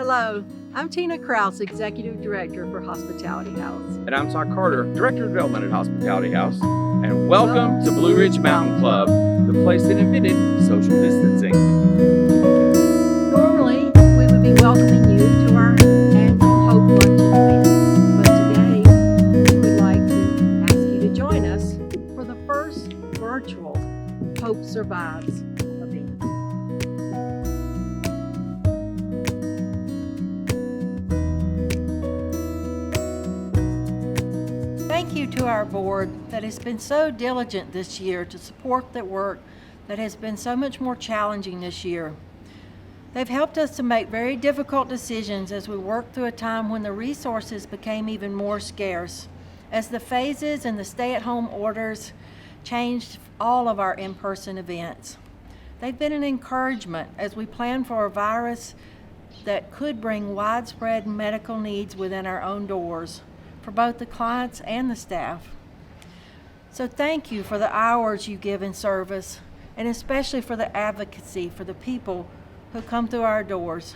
Hello, I'm Tina Krause, Executive Director for Hospitality House. And I'm Todd Carter, Director of Development at Hospitality House. And welcome to Blue Ridge Mountain Club, the place that invented social distancing. Normally, we would be welcoming you to our annual Hope Luncheon event, but today we would like to ask you to join us for the first virtual Hope Survives event. Thank you to our board that has been so diligent this year to support the work that has been so much more challenging this year. They've helped us to make very difficult decisions as we worked through a time when the resources became even more scarce, as the phases and the stay-at-home orders changed all of our in-person events. They've been an encouragement as we plan for a virus that could bring widespread medical needs within our own doors, for both the clients and the staff. So thank you for the hours you give in service, and especially for the advocacy for the people who come through our doors.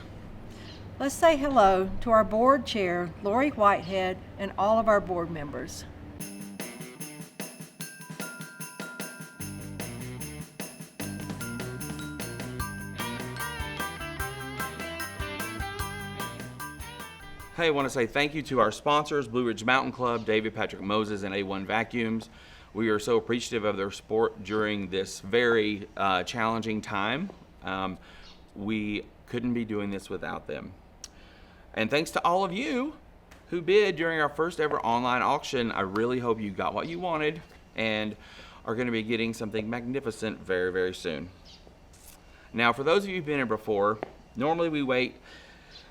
Let's say hello to our board chair, Lori Whitehead, and all of our board members. Hey, I want to say thank you to our sponsors, Blue Ridge Mountain Club, David Patrick Moses, and A1 Vacuums. We are so appreciative of their support during this very challenging time. We couldn't be doing this without them. And thanks to all of you who bid during our first ever online auction. I really hope you got what you wanted and are going to be getting something magnificent very, very soon. Now, for those of you who've been here before, normally we wait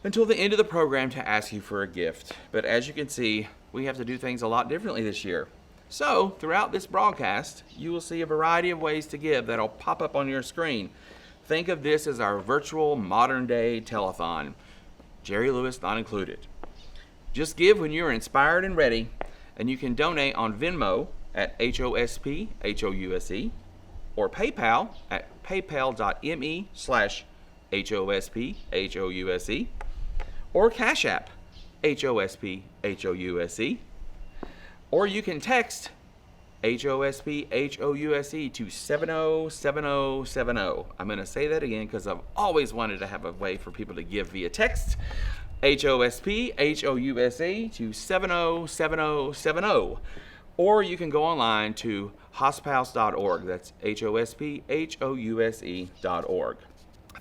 until the end of the program to ask you for a gift. But as you can see, we have to do things a lot differently this year. So throughout this broadcast, you will see a variety of ways to give that'll pop up on your screen. Think of this as our virtual modern day telethon, Jerry Lewis not included. Just give when you're inspired and ready, and you can donate on Venmo at HOSPHOUSE or PayPal at paypal.me/HOSPHOUSE. Or Cash App, HOSPHOUSE. Or you can text HOSPHOUSE to 707070. I'm going to say that again because I've always wanted to have a way for people to give via text. HOSPHOUSE to 707070. Or you can go online to hosphouse.org. That's HOSPHOUSE.org.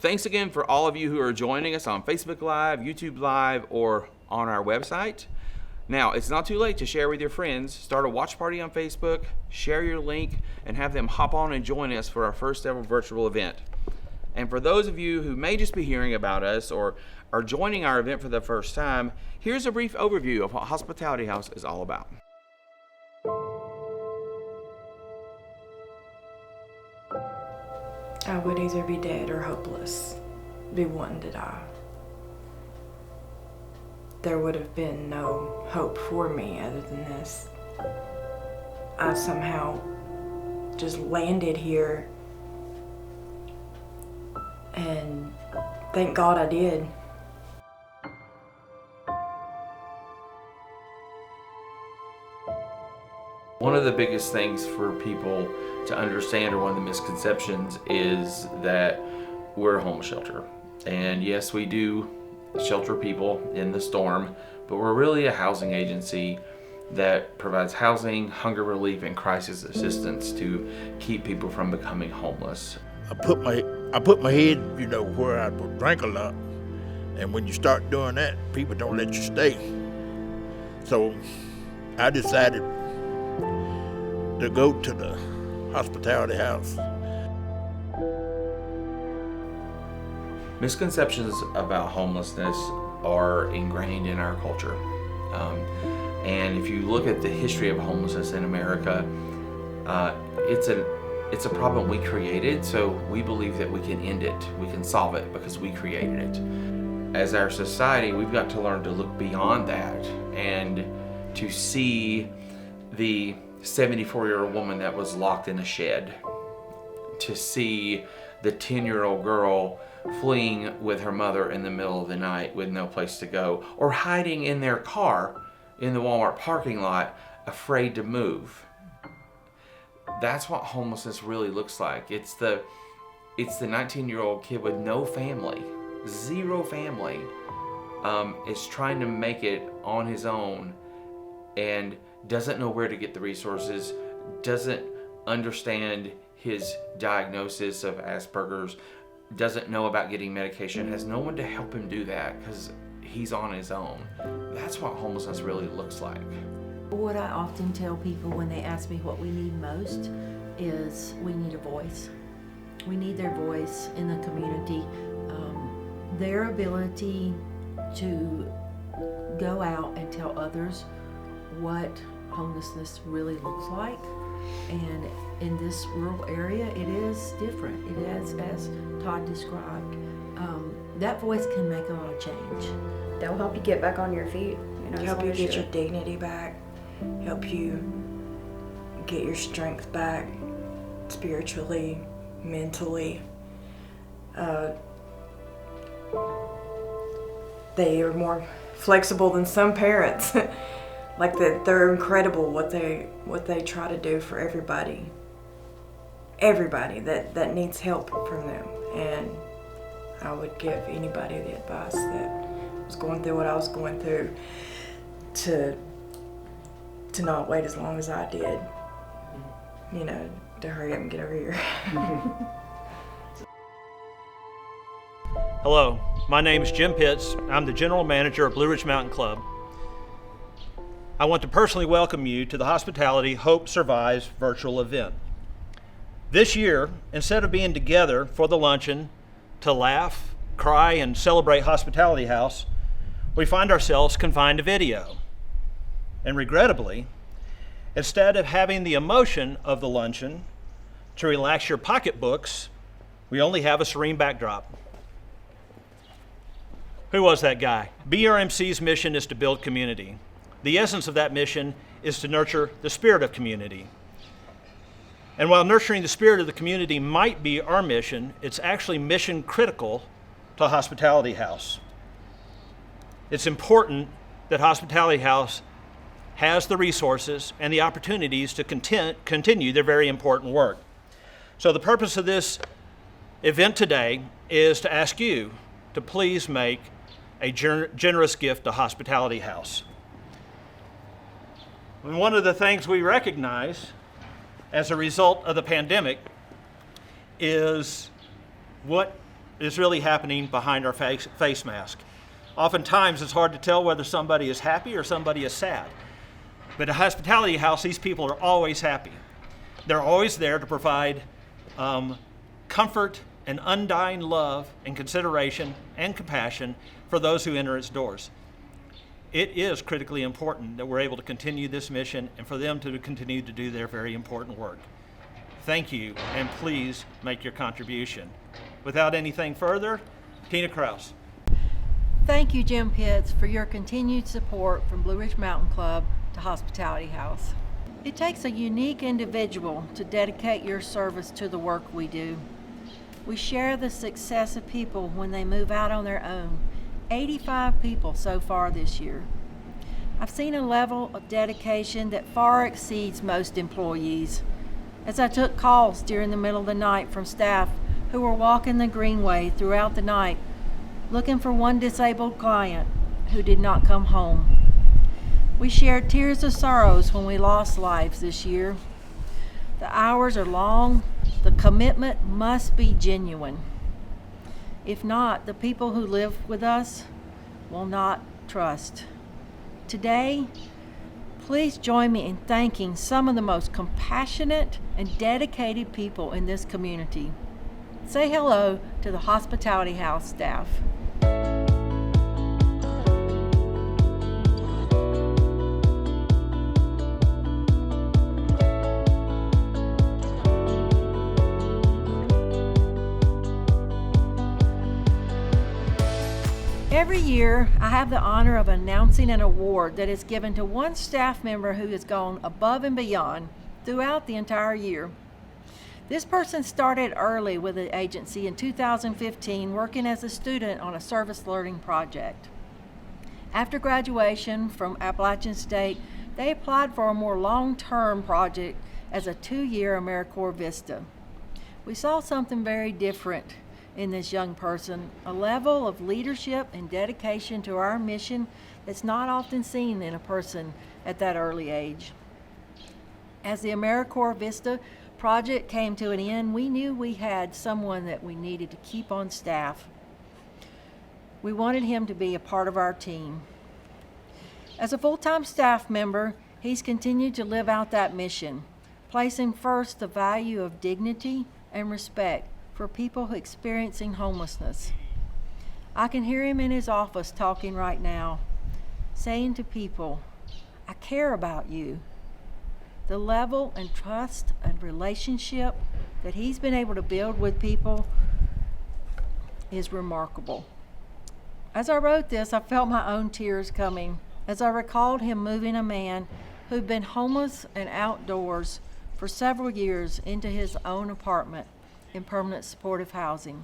Thanks again for all of you who are joining us on Facebook Live, YouTube Live, or on our website. Now, it's not too late to share with your friends. Start a watch party on Facebook, share your link, and have them hop on and join us for our first ever virtual event. And for those of you who may just be hearing about us or are joining our event for the first time, here's a brief overview of what Hospitality House is all about. I would either be dead or hopeless, be wanting to die. There would have been no hope for me other than this. I somehow just landed here, and thank God I did. One of the biggest things for people to understand, or one of the misconceptions, is that we're a homeless shelter. And yes, we do shelter people in the storm, but we're really a housing agency that provides housing, hunger relief, and crisis assistance to keep people from becoming homeless. I put my head, where I would drink a lot. And when you start doing that, people don't let you stay. So I decided to go to the Hospitality House. Misconceptions about homelessness are ingrained in our culture. And if you look at the history of homelessness in America, it's a problem we created, so we believe that we can end it, we can solve it because we created it. As our society, we've got to learn to look beyond that and to see the 74-year-old woman that was locked in a shed, to see the 10-year-old girl fleeing with her mother in the middle of the night with no place to go, or hiding in their car in the Walmart parking lot, afraid to move. That's what homelessness really looks like. It's the 19-year-old kid with no family, zero family, is trying to make it on his own and doesn't know where to get the resources, doesn't understand his diagnosis of Asperger's, doesn't know about getting medication, has no one to help him do that because he's on his own. That's what homelessness really looks like. What I often tell people when they ask me what we need most is we need a voice. We need their voice in the community, their ability to go out and tell others what homelessness really looks like. And in this rural area, it is different. It is, as Todd described. That voice can make a lot of change. They'll help you get back on your feet. Help you get your dignity back, help you get your strength back, spiritually, mentally. They are more flexible than some parents. Like they're incredible what they try to do for everybody that needs help from them. And I would give anybody the advice that was going through what I was going through to not wait as long as I did, to hurry up and get over here. Hello, my name is Jim Pitts. I'm the General Manager of Blue Ridge Mountain Club. I want to personally welcome you to the Hospitality Hope Survives virtual event. This year, instead of being together for the luncheon to laugh, cry, and celebrate Hospitality House, we find ourselves confined to video. And regrettably, instead of having the emotion of the luncheon to relax your pocketbooks, we only have a serene backdrop. Who was that guy? BRMC's mission is to build community. The essence of that mission is to nurture the spirit of community. And while nurturing the spirit of the community might be our mission, it's actually mission critical to Hospitality House. It's important that Hospitality House has the resources and the opportunities to continue their very important work. So the purpose of this event today is to ask you to please make a generous gift to Hospitality House. And one of the things we recognize as a result of the pandemic is what is really happening behind our face mask. Oftentimes it's hard to tell whether somebody is happy or somebody is sad. But at Hospitality House, these people are always happy. They're always there to provide comfort and undying love and consideration and compassion for those who enter its doors. It is critically important that we're able to continue this mission and for them to continue to do their very important work. Thank you, and please make your contribution. Without anything further, Tina Kraus. Thank you, Jim Pitts, for your continued support from Blue Ridge Mountain Club to Hospitality House. It takes a unique individual to dedicate your service to the work we do. We share the success of people when they move out on their own. 85 people so far this year. I've seen a level of dedication that far exceeds most employees. As I took calls during the middle of the night from staff who were walking the greenway throughout the night looking for one disabled client who did not come home. We shared tears of sorrows when we lost lives this year. The hours are long. The commitment must be genuine. If not, the people who live with us will not trust. Today, please join me in thanking some of the most compassionate and dedicated people in this community. Say hello to the Hospitality House staff. Every year, I have the honor of announcing an award that is given to one staff member who has gone above and beyond throughout the entire year. This person started early with the agency in 2015, working as a student on a service learning project. After graduation from Appalachian State, they applied for a more long-term project as a 2-year AmeriCorps Vista. We saw something very different in this young person, a level of leadership and dedication to our mission that's not often seen in a person at that early age. As the AmeriCorps Vista project came to an end, we knew we had someone that we needed to keep on staff. We wanted him to be a part of our team. As a full-time staff member, he's continued to live out that mission, placing first the value of dignity and respect for people experiencing homelessness. I can hear him in his office talking right now, saying to people, "I care about you." The level and trust and relationship that he's been able to build with people is remarkable. As I wrote this, I felt my own tears coming as I recalled him moving a man who'd been homeless and outdoors for several years into his own apartment in permanent supportive housing.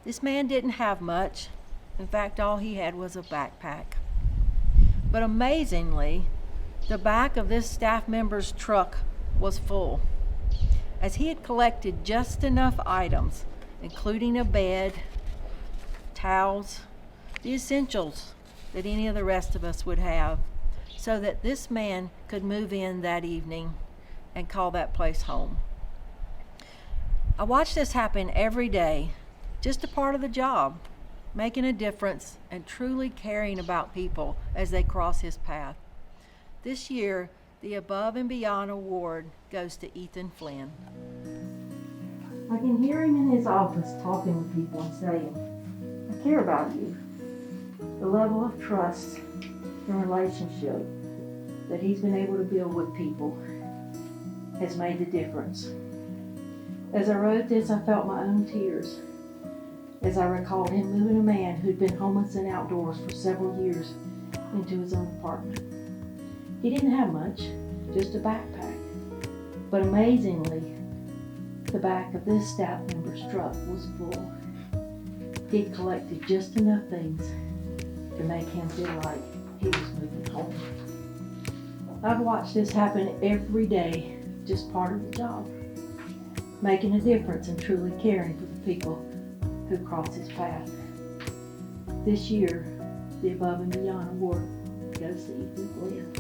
This man didn't have much. In fact, all he had was a backpack. But amazingly, the back of this staff member's truck was full, as he had collected just enough items, including a bed, towels, the essentials that any of the rest of us would have, so that this man could move in that evening and call that place home. I watch this happen every day, just a part of the job, making a difference and truly caring about people as they cross his path. This year, the Above and Beyond Award goes to Ethan Flynn. I can hear him in his office talking with people and saying, "I care about you." The level of trust and relationship that he's been able to build with people has made the difference. As I wrote this, I felt my own tears as I recalled him moving a man who'd been homeless and outdoors for several years into his own apartment. He didn't have much, just a backpack. But amazingly, the back of this staff member's truck was full. He'd collected just enough things to make him feel like he was moving home. I've watched this happen every day, just part of the job, making a difference and truly caring for the people who cross his path. This year, the Above and Beyond Award goes to Ethan Flynn.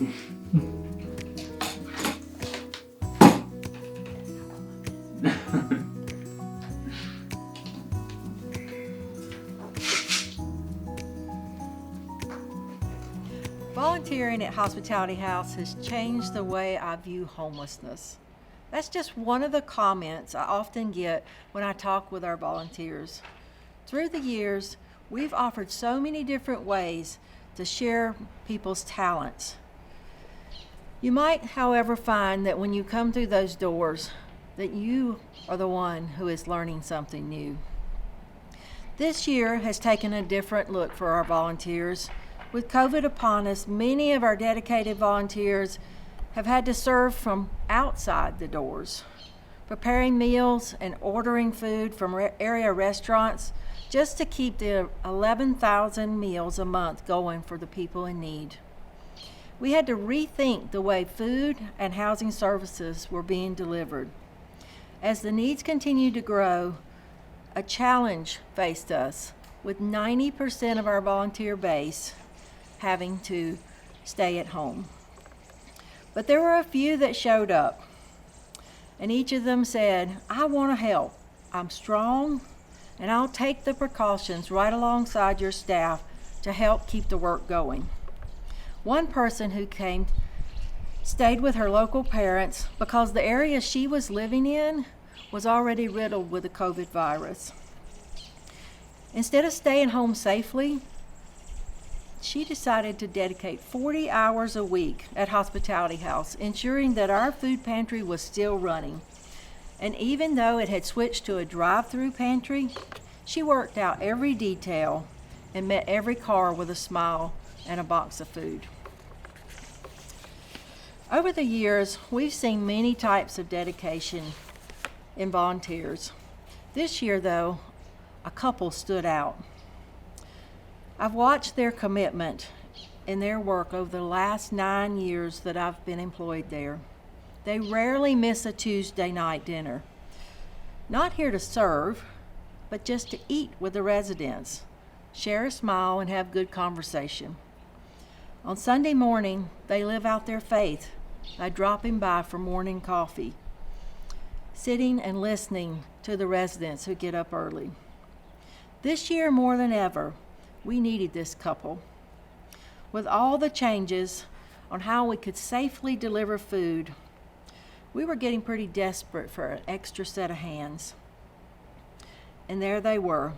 Volunteering at Hospitality House has changed the way I view homelessness. That's just one of the comments I often get when I talk with our volunteers. Through the years, we've offered so many different ways to share people's talents. You might, however, find that when you come through those doors, that you are the one who is learning something new. This year has taken a different look for our volunteers. With COVID upon us, many of our dedicated volunteers have had to serve from outside the doors, preparing meals and ordering food from area restaurants just to keep the 11,000 meals a month going for the people in need. We had to rethink the way food and housing services were being delivered. As the needs continued to grow, a challenge faced us, with 90% of our volunteer base having to stay at home. But there were a few that showed up, and each of them said, "I want to help. I'm strong, and I'll take the precautions right alongside your staff to help keep the work going." One person who came stayed with her local parents because the area she was living in was already riddled with the COVID virus. Instead of staying home safely, she decided to dedicate 40 hours a week at Hospitality House, ensuring that our food pantry was still running. And even though it had switched to a drive-through pantry, she worked out every detail and met every car with a smile and a box of food. Over the years, we've seen many types of dedication in volunteers. This year, though, a couple stood out. I've watched their commitment in their work over the last 9 years that I've been employed there. They rarely miss a Tuesday night dinner. Not here to serve, but just to eat with the residents, share a smile, and have good conversation. On Sunday morning, they live out their faith by dropping by for morning coffee, sitting and listening to the residents who get up early. This year, more than ever, we needed this couple. With all the changes on how we could safely deliver food, we were getting pretty desperate for an extra set of hands. And there they were.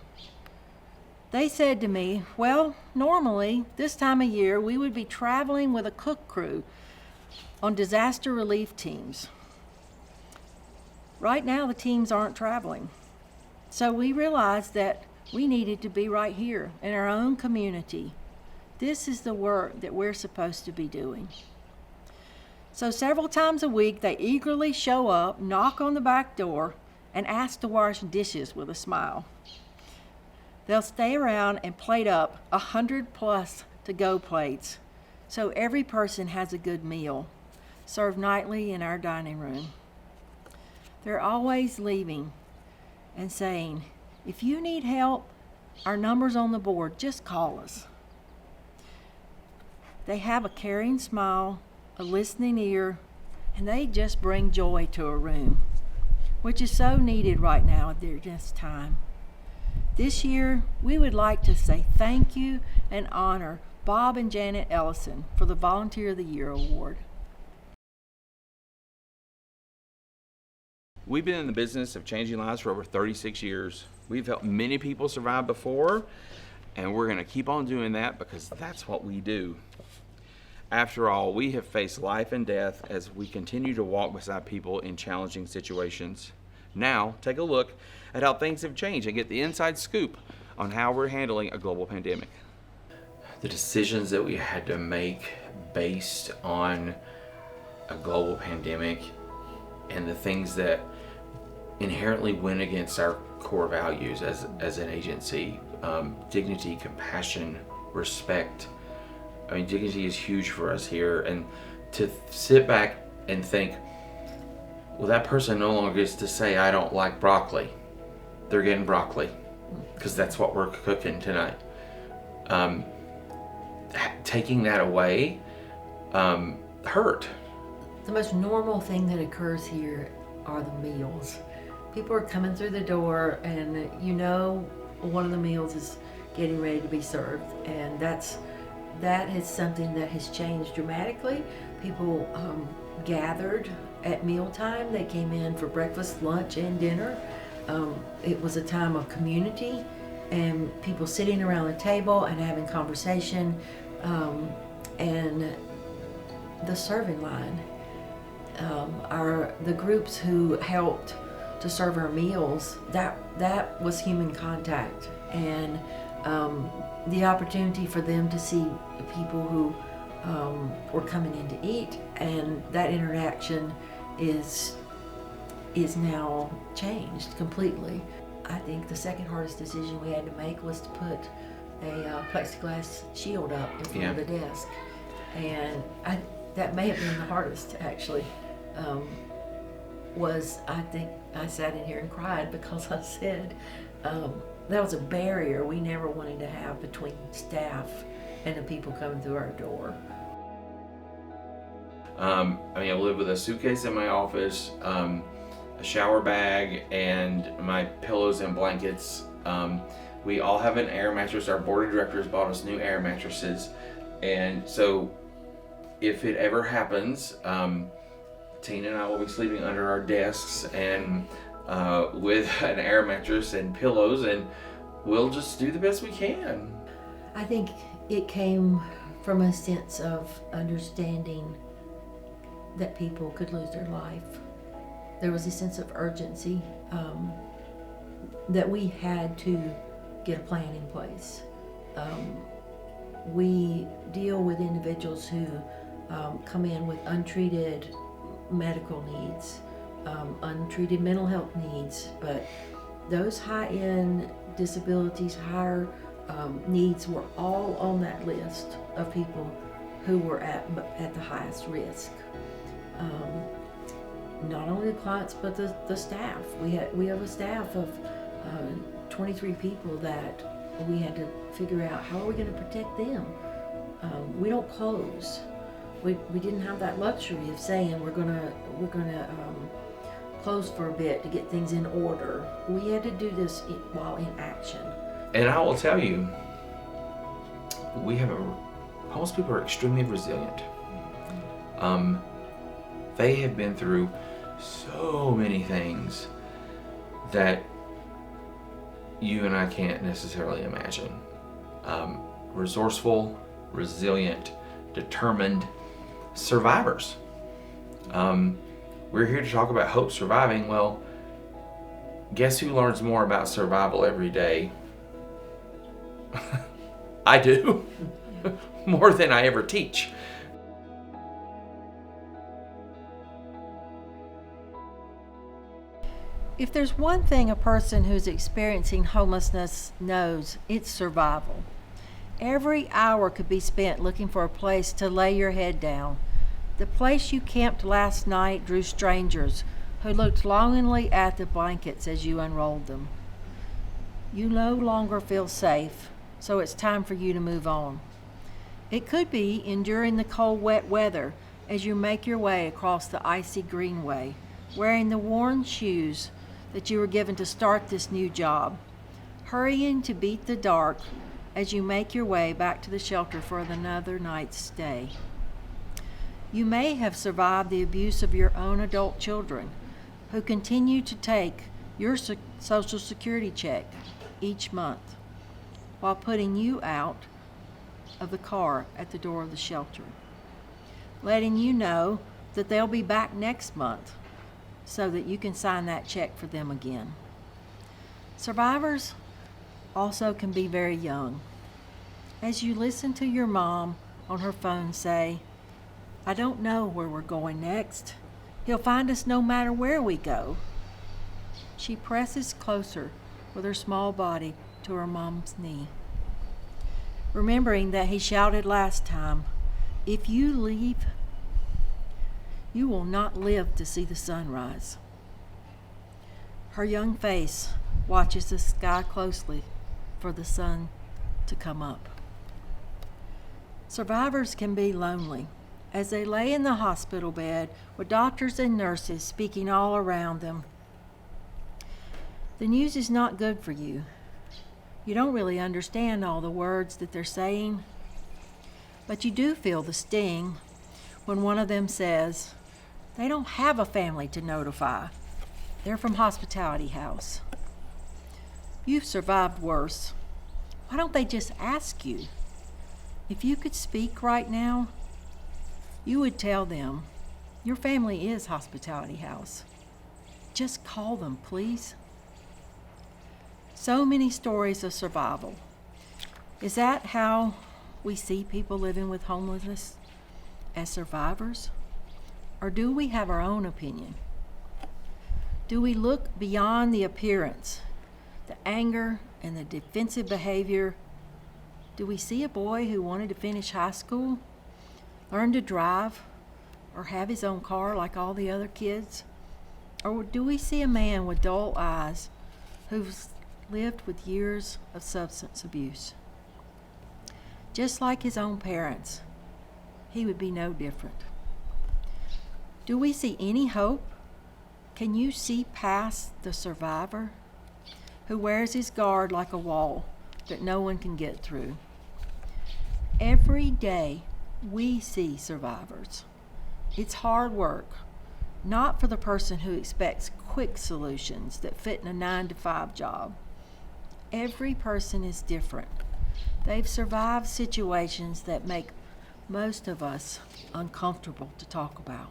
They said to me, well, normally this time of year we would be traveling with a cook crew on disaster relief teams. Right now the teams aren't traveling. So we realized that we needed to be right here in our own community. This is the work that we're supposed to be doing. So several times a week, they eagerly show up, knock on the back door, and ask to wash dishes with a smile. They'll stay around and plate up 100+ to-go plates, so every person has a good meal, served nightly in our dining room. They're always leaving and saying, if you need help, our number's on the board, just call us. They have a caring smile, a listening ear, and they just bring joy to a room, which is so needed right now at this time. This year, we would like to say thank you and honor Bob and Janet Ellison for the Volunteer of the Year Award. We've been in the business of changing lives for over 36 years. We've helped many people survive before, and we're going to keep on doing that because that's what we do. After all, we have faced life and death as we continue to walk beside people in challenging situations. Now, take a look at how things have changed and get the inside scoop on how we're handling a global pandemic. The decisions that we had to make based on a global pandemic and the things that inherently went against our core values as an agency, dignity, compassion, respect. I mean, dignity is huge for us here, and to sit back and think, well, that person no longer gets to say, I don't like broccoli. They're getting broccoli because that's what we're cooking tonight. Taking that away hurt. The most normal thing that occurs here are the meals. People are coming through the door and one of the meals is getting ready to be served, and that is something that has changed dramatically. People gathered at mealtime. They came in for breakfast, lunch, and dinner. It was a time of community and people sitting around the table and having conversation, and the serving line. The groups who helped to serve our meals, that was human contact, and the opportunity for them to see people who were coming in to eat, and that interaction is now changed completely. I think the second hardest decision we had to make was to put a plexiglass shield up in front of the desk, and that may have been the hardest actually. I think I sat in here and cried because I said that was a barrier we never wanted to have between staff and the people coming through our door. I live with a suitcase in my office, a shower bag, and my pillows and blankets. We all have an air mattress. Our board of directors bought us new air mattresses, and so if it ever happens, Tina and I will be sleeping under our desks and with an air mattress and pillows, and we'll just do the best we can. I think it came from a sense of understanding that people could lose their life. There was a sense of urgency that we had to get a plan in place. We deal with individuals who come in with untreated medical needs, untreated mental health needs, but those high-end disabilities, higher needs were all on that list of people who were at the highest risk. Not only the clients, but the staff. We have a staff of 23 people that we had to figure out how are we going to protect them. We don't close. We didn't have that luxury of saying we're gonna close for a bit to get things in order. We had to do this while in action. And I will tell you, homeless people are extremely resilient. They have been through so many things that you and I can't necessarily imagine. Resourceful, resilient, determined survivors. We're here to talk about hope surviving. Well, guess who learns more about survival every day? I do. More than I ever teach. If there's one thing a person who's experiencing homelessness knows, it's survival. Every hour could be spent looking for a place to lay your head down. The place you camped last night drew strangers who looked longingly at the blankets as you unrolled them. You no longer feel safe, so it's time for you to move on. It could be enduring the cold, wet weather as you make your way across the icy greenway, wearing the worn shoes that you were given to start this new job, hurrying to beat the dark as you make your way back to the shelter for another night's stay. You may have survived the abuse of your own adult children, who continue to take your Social Security check each month while putting you out of the car at the door of the shelter, letting you know that they'll be back next month so that you can sign that check for them again. Survivors also can be very young. As you listen to your mom on her phone say, "I don't know where we're going next. He'll find us no matter where we go." She presses closer with her small body to her mom's knee, remembering that he shouted last time, "If you leave, you will not live to see the sunrise." Her young face watches the sky closely for the sun to come up. Survivors can be lonely as they lay in the hospital bed with doctors and nurses speaking all around them. The news is not good for you. You don't really understand all the words that they're saying, but you do feel the sting when one of them says, they don't have a family to notify. They're from Hospitality House. You've survived worse. Why don't they just ask you? If you could speak right now, you would tell them, your family is Hospitality House. Just call them, please. So many stories of survival. Is that how we see people living with homelessness? As survivors? Or do we have our own opinion? Do we look beyond the appearance, the anger, and the defensive behavior? Do we see a boy who wanted to finish high school, learn to drive, or have his own car like all the other kids? Or do we see a man with dull eyes who's lived with years of substance abuse? Just like his own parents, he would be no different. Do we see any hope? Can you see past the survivor who wears his guard like a wall that no one can get through? Every day we see survivors. It's hard work, not for the person who expects quick solutions that fit in a 9-to-5 job. Every person is different. They've survived situations that make most of us uncomfortable to talk about.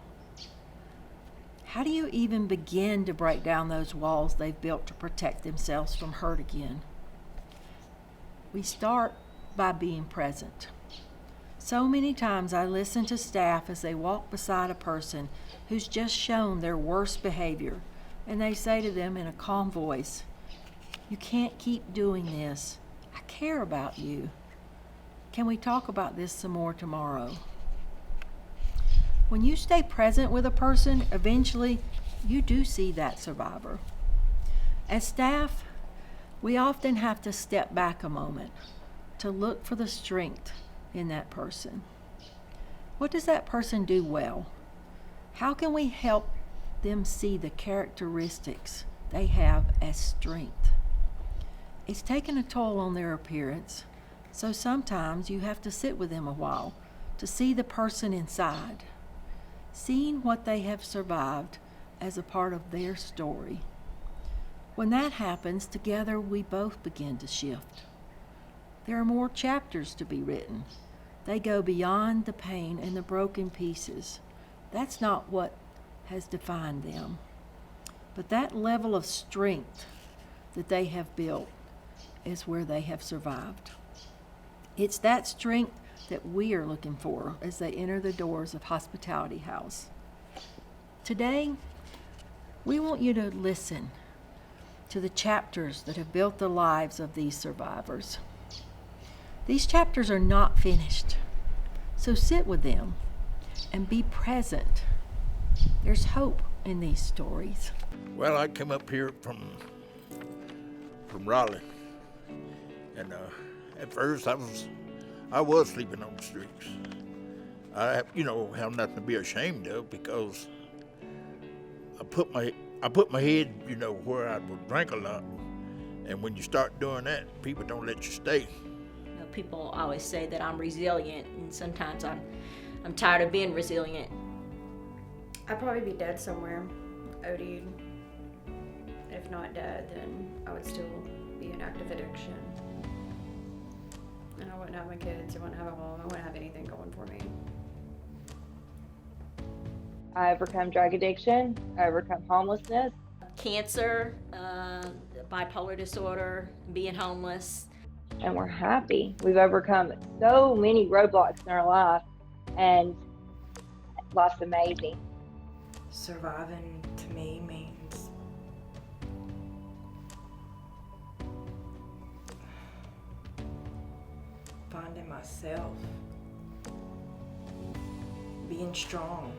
How do you even begin to break down those walls they've built to protect themselves from hurt again? We start by being present. So many times I listen to staff as they walk beside a person who's just shown their worst behavior, and they say to them in a calm voice, "You can't keep doing this. I care about you. Can we talk about this some more tomorrow?" When you stay present with a person, eventually you do see that survivor. As staff, we often have to step back a moment to look for the strength in that person. What does that person do well? How can we help them see the characteristics they have as strength? It's taken a toll on their appearance, so sometimes you have to sit with them a while to see the person inside, seeing what they have survived as a part of their story. When that happens, together we both begin to shift. There are more chapters to be written. They go beyond the pain and the broken pieces. That's not what has defined them. But that level of strength that they have built is where they have survived. It's that strength that we are looking for as they enter the doors of Hospitality House. Today, we want you to listen to the chapters that have built the lives of these survivors. These chapters are not finished, so sit with them and be present. There's hope in these stories. Well, I came up here from Raleigh, and at first I was sleeping on the streets. I have nothing to be ashamed of, because I put my head, where I would drink a lot, and when you start doing that, people don't let you stay. People always say that I'm resilient, and sometimes I'm tired of being resilient. I'd probably be dead somewhere, OD'd. If not dead, then I would still be in active addiction. And I wouldn't have my kids, I wouldn't have a home, I wouldn't have anything going for me. I overcome drug addiction, I overcome homelessness. Cancer, bipolar disorder, being homeless. And we're happy. We've overcome so many roadblocks in our life, and life's amazing. Surviving to me means finding myself, being strong.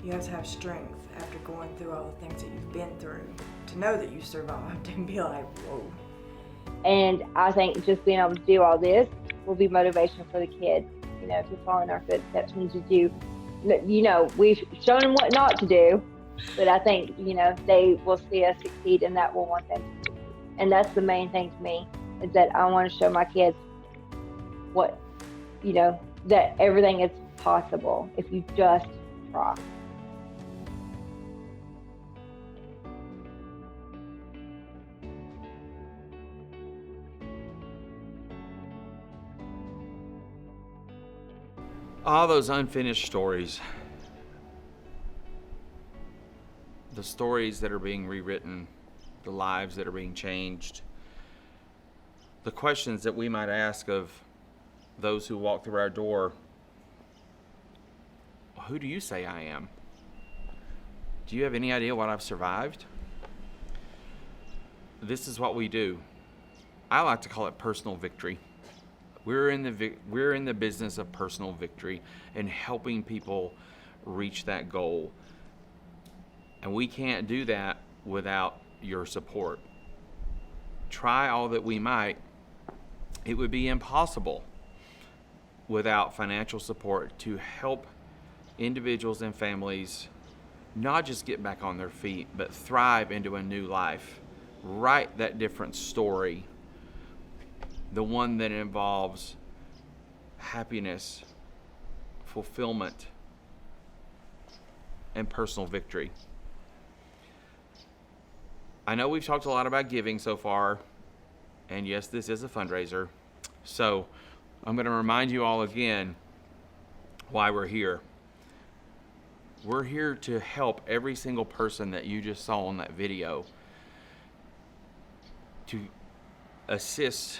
You have to have strength after going through all the things that you've been through to know that you survived and be like, whoa. And I think just being able to do all this will be motivation for the kids, to follow in our footsteps and to do, we've shown them what not to do, but I think, they will see us succeed, and that will want them to succeed. And that's the main thing to me, is that I want to show my kids what, that everything is possible if you just try. All those unfinished stories, the stories that are being rewritten, the lives that are being changed, the questions that we might ask of those who walk through our door. Who do you say I am? Do you have any idea what I've survived? This is what we do. I like to call it personal victory. We're in the business of personal victory and helping people reach that goal. And we can't do that without your support. Try all that we might, it would be impossible without financial support to help individuals and families not just get back on their feet, but thrive into a new life. Write that different story. The one that involves happiness, fulfillment, and personal victory. I know we've talked a lot about giving so far, and yes, this is a fundraiser. So I'm going to remind you all again why we're here. We're here to help every single person that you just saw in that video, to assist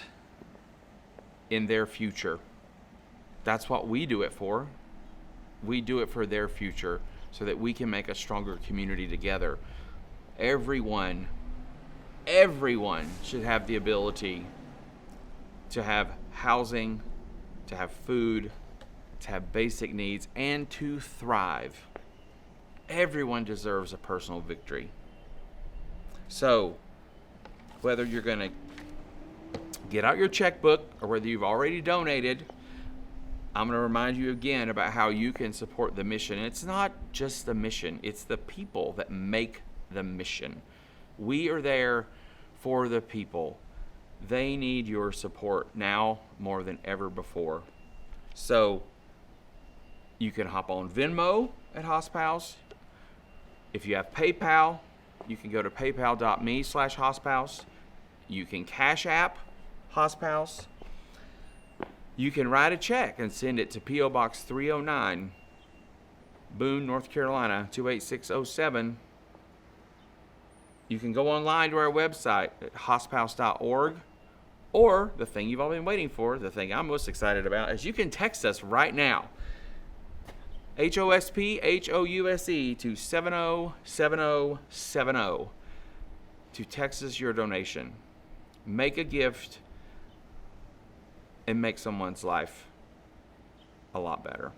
in their future. That's what we do it for. We do it for their future so that we can make a stronger community together. Everyone should have the ability to have housing, to have food, to have basic needs, and to thrive. Everyone deserves a personal victory. So, whether you're going to get out your checkbook or whether you've already donated, I'm going to remind you again about how you can support the mission. It's not just the mission, it's the people that make the mission. We are there for the people. They need your support now more than ever before. So you can hop on Venmo at HOSPHOUSE. If you have PayPal, you can go to paypal.me/HOSPHOUSE. You can Cash App HOSPHOUSE. You can write a check and send it to P.O. Box 309, Boone, North Carolina, 28607. You can go online to our website at hosphouse.org, or the thing you've all been waiting for, the thing I'm most excited about, is you can text us right now. HOSPHOUSE to 707070 to text us your donation. Make a gift and make someone's life a lot better.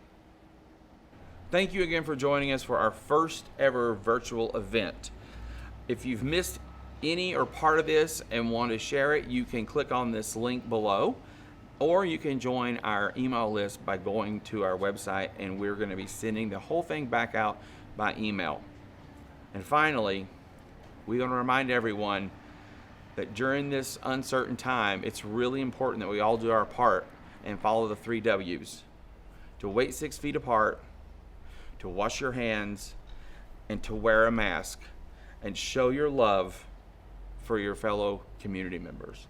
Thank you again for joining us for our first ever virtual event. If you've missed any or part of this and want to share it, you can click on this link below, or you can join our email list by going to our website, and we're going to be sending the whole thing back out by email. And finally, we want to remind everyone that during this uncertain time, it's really important that we all do our part and follow the 3 W's. To wait 6 feet apart, to wash your hands, and to wear a mask, and show your love for your fellow community members.